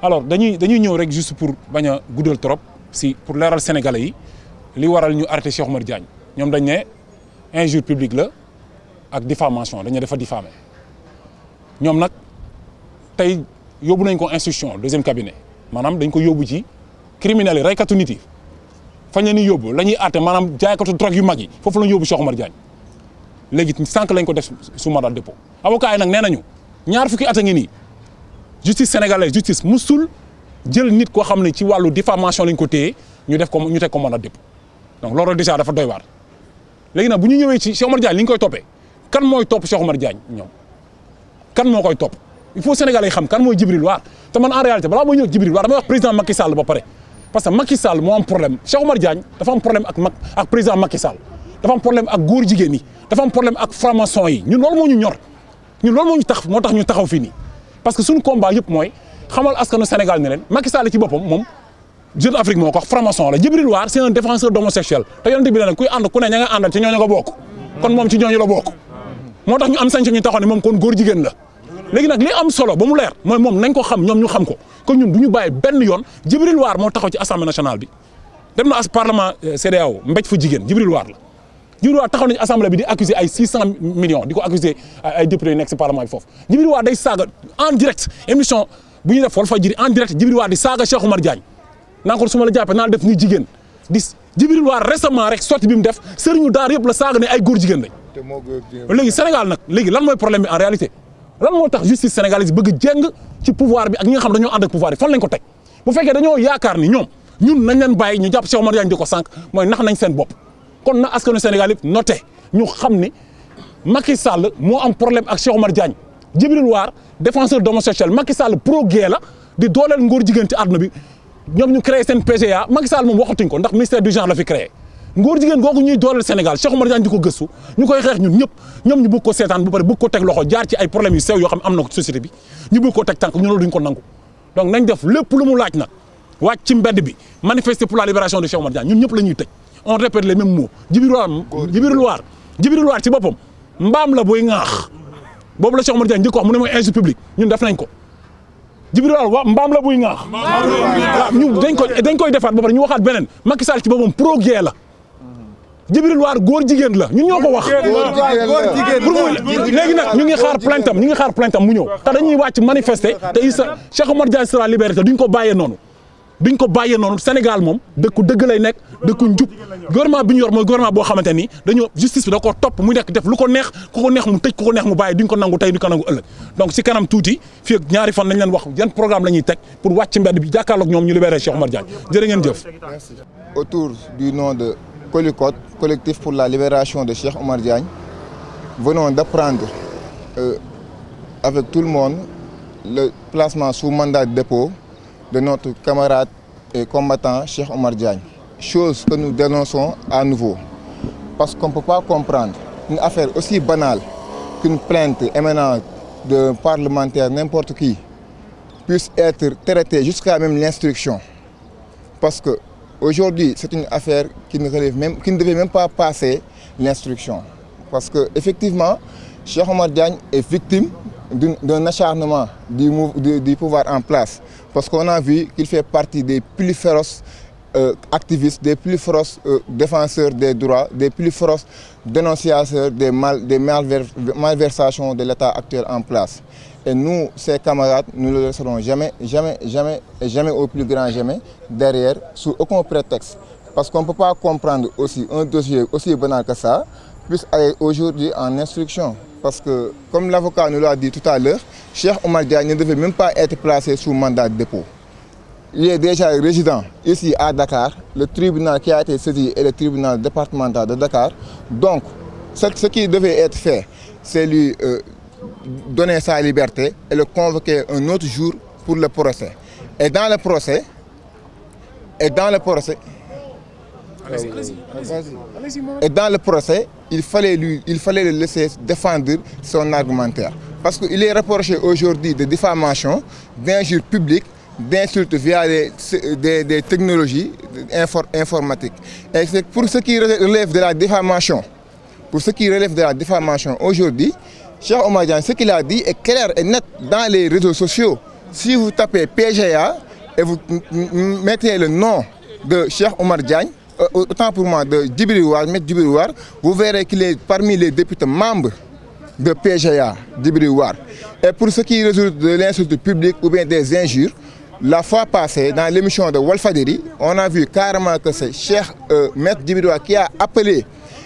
alors dañuy ñëw rek juste pour bañ a guddal trop si pour leeral sénégalais yi li waral ñu arrêté Cheikh Oumar Diagne ñoom dañ ne injure publique la ak diffamation dañ ne dafa diffamé ñoom nag tey yóbbu nañ ko institution deuxième cabinet maanaam dañ ko yóbbu ci criminels yi reykatu nit yi fañ la ñuy yóbbu la ñuy àtte maanaam jaaykatu drogue yu mag yi foofu la ñu yóbbu Cheikh Oumar Diagne léegi sànq lañ ko def sous mandat de dépôt avocat yi nag nee nañu ñaar fukki at a ngi nii justice sénégalaise justice musul jël nit koo xam ne ci wàllu diffamation lañ ko téye ñu teg ko mandat de dépôt donc loolu déjà dafa doy waar léegi nag bu ñu ñëwee ci Cheikh Oumar Diagne li ñu koy toppee kan mooy topp Cheikh Oumar Diagne ñoom kan moo koy topp il faut sénégalais yi xam kan mooy Djibril War te man en réalité balaa mooy ñëw Djibril War damay wax président Macky Sall ba pare parce que Macky Sall moo am problème Cheikh Oumar Diagne dafa am problème ak président Macky Sall dafa am problème ak góor jigéen yi dafa am problème ak franc-maçon yi ñun loolu moo ñu ñor ñun loolu moo tax ñu taxaw fii nii parce que suñu combat yëpp mooy xamal askanu Sénégal ne leen Macky Sall ci boppam moom Jeune Afrique moo ko wax franc-maçon la Djibril War c'est un défenseur d'homosexuel te yonent bi ne kuy ànd ku ne ña nga àndal ci ñooñu nga bokk kon moom ci ñooñu la bokk moo tax ñu am sañ-sañ ñu taxaw ne moom kon góor jigéen la léegi nag li am solo ba mu leer mooy moom nañ ko xam ñoom ñu xam ko kon ñun du ñu bàyyi benn yoon Djibril War moo taxaw ci assemblée nationale bi dem na parlement CEDEAO mbéj fu jigéen Djibril War la Djibril War taxaw nañu assemblée bi di accuser ay 600 millions di ko accuser ay députés yu nekk si parlement bi foofu Djibril War day saaga en direct émission bu ñuy def Walfadjri en direct Djibril War di saaga Cheikh Oumar Diagne naan ko su ma la jàppee naan def ni jigéen di Djibril War récemment rek sorti bi mu def sëriñu daar yëpp la saaga ne ay góor jigéen lañ léegi Sénégal nag léegi lan mooy problème bi en réalité lan moo tax justice sénégalaise bëgg jéng ci pouvoir bi ak ñi nga xam dañoo ànd ak pouvoir bi fan lañ ko teg bu fekkee dañoo yaakaar ni ñun nañ leen bàyyi ñu jàpp Cheikh Oumar Diagne di ko sànq mooy nax nañ seen bopp kon na askanu Sénégal yëpp noté ñu xam ni Macky Sall moo am problème ak Cheikh Oumar Diagne Djibril War défenseur d'homosexuel Macky Sall pro gay la di dooleel ngóor jigéen ci àdduna bi ñoom ñu créé seen PGA Macky Sall moom waxatuñ ko ndax ministère du genre la fi créé ngóor jigéen googu ñuy dooleel Sénégal Cheikh Oumar Diagne di ko gëstu ñu koy xeex ñun ñëpp ñoom ñu bëgg ko seetaan ba pare bëgg ko teg loxo jaar ci ay problèmes yu sew yoo xam ne am na ko société bi ñu bëgg ko teg tànk ñu loolu duñ ko nangu donc nañ def lépp lu mu laaj nag wàcc ci mbedd bi manifester pour la libération de Cheikh Oumar Diagne ñun ñëpp la ñuy tëj on répète les mêmes mots Djibril War ci boppam mbaam la booy ŋaax boobu la Cheikh Oumar Diagne njëkk wax mu ne mooy injure publique ñun def nañ ko Djibril War mbaam la buy ŋaax waaw ñu dañ koy defaat ba pare ñu waxaat beneen Macky Sall ci boppam pro gay la Djibril War góor jigéen la ñun ñoo ko wax pour muy léegi nag ñu ngi xaar plainte am mu ñëw te dañuy wàcc manifester te Cheikh Oumar Diagne sera libéré te duñ ko bàyyee noonu Sénégal moom dëkku dëgg lay nekk dëkku njub gouvernement bi ñu yor mooy gouvernement boo xamante ni dañoo justice bi da ko topp muy nekk def lu ko neex ku ko neex mu tëj ku ko neex mu bàyyi duñ ko nangu tey duñ ko nangu ëllëg donc si kanam tuuti fii ak ñaari fan nañ leen wax yan programme la ñuy teg pour wàcc ci mbedd bi jàkkaarloog ñoom ñu libéré Cheikh Oumar Diagne jërë ngeen jëf. Autour du nom de Colicot, collectif pour la libération de Cheikh Oumar Diagne, venons d'apprendre avec tout le monde le placement sous mandat de dépôt de notre camarade et combattant Cheikh Oumar Diagne. Chose que nous dénonçons à nouveau. Parce qu'on ne peut pas comprendre une affaire aussi banale qu'une plainte émanant d'un parlementaire, n'importe qui, puisse être traitée jusqu'à même l'instruction. Parce que aujourd'hui, c'est une affaire qui ne devait même pas passer l'instruction. Parce qu'effectivement, Cheikh Oumar Diagne est victime d'un acharnement du pouvoir en place. Parce qu'on a vu qu'il fait partie des plus féroces activistes, des plus féroces défenseurs des droits, des plus féroces dénonciateurs des malversations de l'État actuel en place. Et nous, ces camarades, nous ne le laisserons jamais, jamais, jamais, et jamais au plus grand jamais derrière, sous aucun prétexte. Parce qu'on ne peut pas comprendre aussi un dossier aussi banal que ça, puisse aller aujourd'hui en instruction. Parce que, comme l'avocat nous l'a dit tout à l'heure, Cheikh Oumar Diagne ne devait même pas être placé sous mandat de dépôt. Il est déjà résident ici à Dakar. Le tribunal qui a été saisi est le tribunal départemental de Dakar. Donc, ce qui devait être fait, c'est lui donner sa liberté et le convoquer un autre jour pour le procès. Et dans le procès, il fallait le laisser défendre son argumentaire. Parce qu'il est reproché aujourd'hui de diffamation, d'injure publique, d'insultes via des technologies informatiques. Et c'est pour ce qui relève de la diffamation, aujourd'hui, Cheikh Oumar Diagne, ce qu'il a dit est clair et net dans les réseaux sociaux. Si vous tapez PGA et vous mettez le nom de Cheikh Oumar Diagne, autant pour moi de Djibril War, vous verrez qu'il est parmi les députés membres de PGA, Djibril War. Et pour ce qui résulte de l'insulte publique ou bien des injures, la fois passée, dans l'émission de Walfaderi, on a vu carrément que c'est Cheikh Maître Djibril War qui a appelé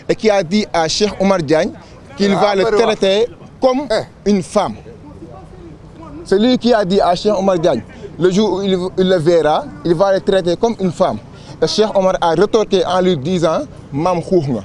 et qui a dit à Cheikh Oumar Diagne qu'il va le traiter comme une femme. C'est lui qui a dit à Cheikh Oumar Diagne, le jour où il le verra, il va le traiter comme une femme. Et Cheikh Oumar a retorqué en lui disant « Mam Khoukhna ».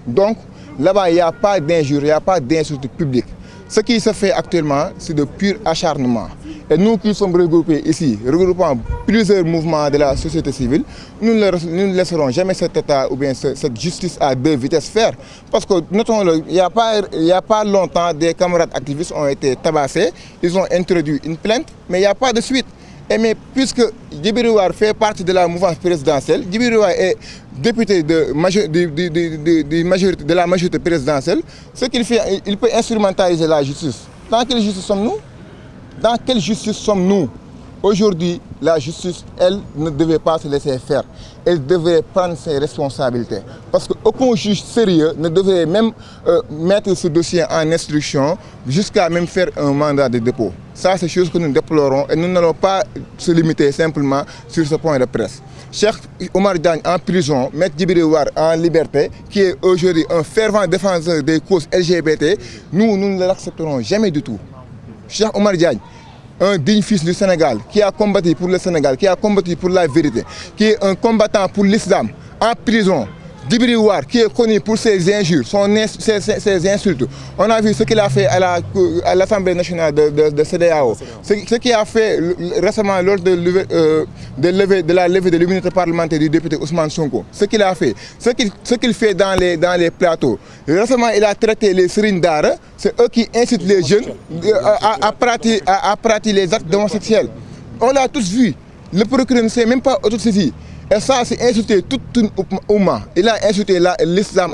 Donc, là-bas, il n'y a pas d'injure, il n'y a pas d'insulte publique. Ce qui se fait actuellement, c'est de pur acharnement. Et nous qui sommes regroupés ici, regroupant plusieurs mouvements de la société civile, nous ne laisserons jamais cet état ou bien cette justice à deux vitesses faire. Parce que, notons-le, il n'y a pas longtemps, des camarades activistes ont été tabassés, ils ont introduit une plainte, mais il n'y a pas de suite. Et mais puisque Djibril War fait partie de la mouvance présidentielle, Djibril War est député de la majorité présidentielle, ce qu'il fait, il peut instrumentaliser la justice. Dans quelle justice sommes-nous? Dans quelle justice sommes-nous? Aujourd'hui, la justice, elle, ne devait pas se laisser faire. Elle devait prendre ses responsabilités. Parce qu'aucun juge sérieux ne devait même mettre ce dossier en instruction jusqu'à même faire un mandat de dépôt. Ça, c'est chose que nous déplorons et nous n'allons pas se limiter simplement sur ce point de presse. Cheikh Oumar Diagne en prison, Maître Djibril War en liberté, qui est aujourd'hui un fervent défenseur des causes LGBT, nous ne l'accepterons jamais du tout. Cheikh Oumar Diagne, un digne fils du Sénégal, qui a combattu pour le Sénégal, qui a combattu pour la vérité, qui est un combattant pour l'islam, en prison. Djibril War, qui est connu pour ses injures, ses insultes. On a vu ce qu'il a fait à l'Assemblée nationale de CEDEAO. Ce qu'il a fait récemment lors de la levée de l'immunité parlementaire du député Ousmane Sonko. Ce qu'il a fait. Ce qu'il fait dans les plateaux. Récemment, il a traité les Serigne Dara. C'est eux qui incitent les jeunes à pratiquer les actes homosexuels. On l'a tous vu. Le procureur ne s'est même pas autosaisi. Et ça, c'est insulter toute une oumma. Il a insulté l'islam,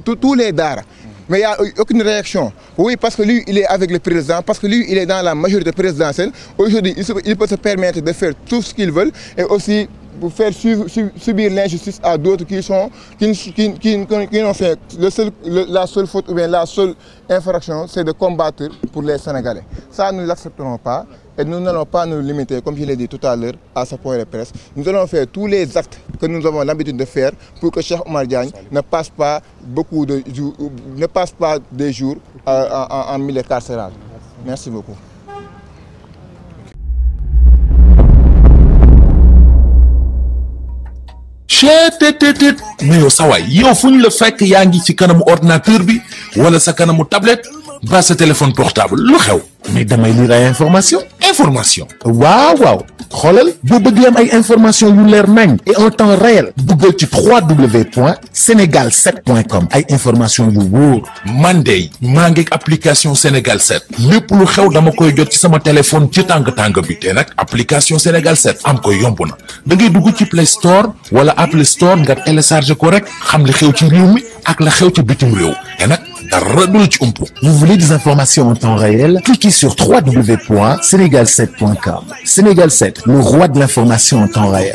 tous les Dara. Mais il n'y a aucune réaction. Oui, parce que lui, il est avec le président, parce que lui, il est dans la majorité présidentielle. Aujourd'hui, il peut se permettre de faire tout ce qu'il veut et aussi pour faire subir l'injustice à d'autres qui n'ont fait la seule faute ou bien la seule infraction, c'est de combattre pour les Sénégalais. Ça, nous ne l'accepterons pas. Et nous n'allons pas nous limiter, comme je l'ai dit tout à l'heure, à ce point de presse. Nous allons faire tous les actes que nous avons l'habitude de faire pour que Cheikh Oumar Diagne ne passe pas des jours en milieu carcéral. Merci beaucoup. mais yow sawaay yow fu ñu la fekk yaa ngi ci kanamu ordinateur bi wala sa kanamu tablette ba sa téléphone portable lu xew mais damay lire ay information waaw xoolal boo bëgg am ay information yu leer nañ et en temps réel duggal ci www.senegal7.com ay information yu wóor man de maa ngi application Sénégal 7 lépp lu xew dama koy jot ci sama téléphone ci tàng bi te nag application Sénégal 7 am ko yomb na da ngay dugg ci Play Store wala Apple Store nga télécharger ko rek xam li xew ci réew mi ak la xew ci bitim réew te nag dara du ci umpu. Vous voulez des informations en temps réel? Cliquez sur www.senegal7.com. Sénégal 7, le roi de l'information en temps réel.